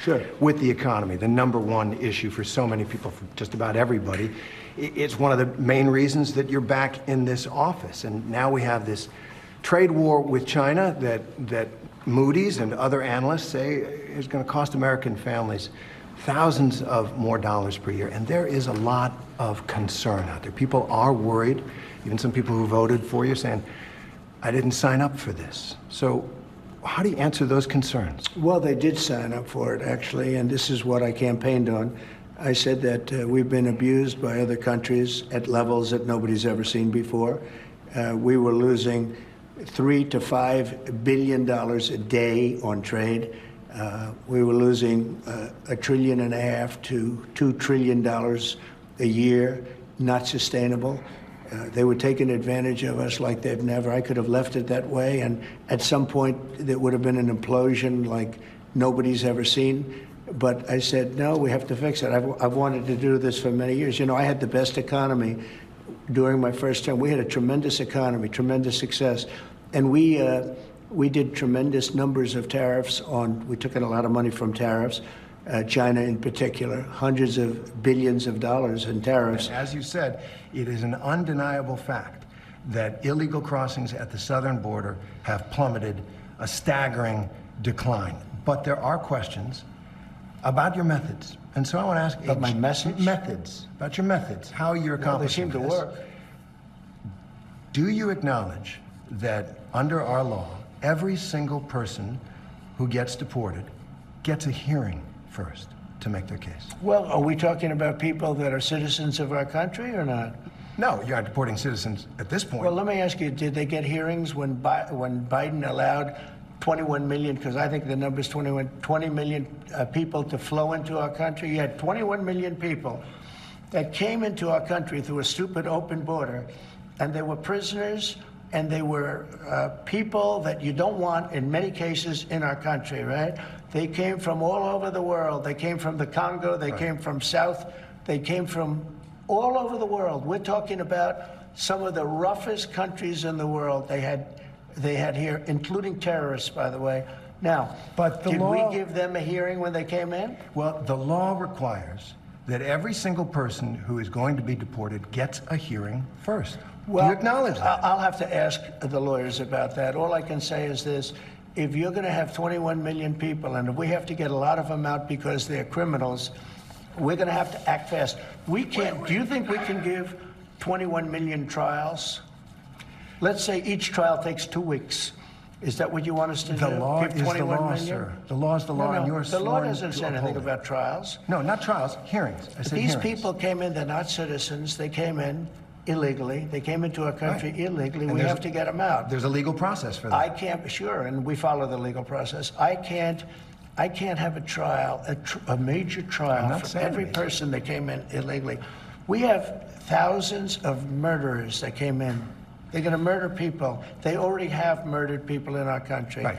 Sure. with the economy, the number one issue for so many people, for just about everybody. It's one of the main reasons that you're back in this office. And now we have this trade war with China that Moody's and other analysts say is going to cost American families thousands of more dollars per year. And there is a lot of concern out there. People are worried, even some people who voted for you saying, I didn't sign up for this. So how do you answer those concerns? Well, they did sign up for it, actually, and this is what I campaigned on. I said that we've been abused by other countries at levels that nobody's ever seen before. We were losing $3 to $5 billion a day on trade. We were losing $1.5 trillion to $2 trillion a year, not sustainable. They were taking advantage of us like they've never. I could have left it that way, and at some point there would have been an implosion like nobody's ever seen. But I said, no, we have to fix it. I've wanted to do this for many years. You know, I had the best economy during my first term. We had a tremendous economy, tremendous success. And we did tremendous numbers of tariffs on, we took in a lot of money from tariffs, China in particular, hundreds of billions of dollars in tariffs. And as you said, it is an undeniable fact that illegal crossings at the southern border have plummeted, a staggering decline. But there are questions about your methods. And so I want to ask about my message? Methods, about your methods, how you're accomplishing They seem to work. Do you acknowledge that under our law, every single person who gets deported gets a hearing first to make their case? Well, are we talking about people that are citizens of our country or not? No, you're not deporting citizens at this point. Well, let me ask you, did they get hearings when Biden allowed 21 million, because I think the number's 20 million people to flow into our country? You had 21 million people that came into our country through a stupid open border, and they were prisoners, and they were people that you don't want in many cases in our country, right? They came from all over the world. They came from the Congo, they came from South, they came from all over the world. We're talking about some of the roughest countries in the world they had here, including terrorists, by the way. Now, but did we give them a hearing when they came in? Well, the law requires that every single person who is going to be deported gets a hearing first. Well, do you acknowledge that? I'll have to ask the lawyers about that. All I can say is this. If you're going to have 21 million people, and if we have to get a lot of them out because they're criminals, we're going to have to act fast. We can't. Do you think we can give 21 million trials? Let's say each trial takes 2 weeks. Is that what you want us to do? The law give is 21 the law, million? sir. The law is the law, and you're the law sworn doesn't to say anything uphold it. about trials. No, not trials, hearings. I said These hearings. people came in, they're not citizens. They came in illegally. They came into our country illegally. And we have to get them out. There's a legal process for that. I can't, sure, and we follow the legal process. I can't have a trial, a major trial for every person that came in illegally. We have thousands of murderers that came in. They're going to murder people. They already have murdered people in our country. Right.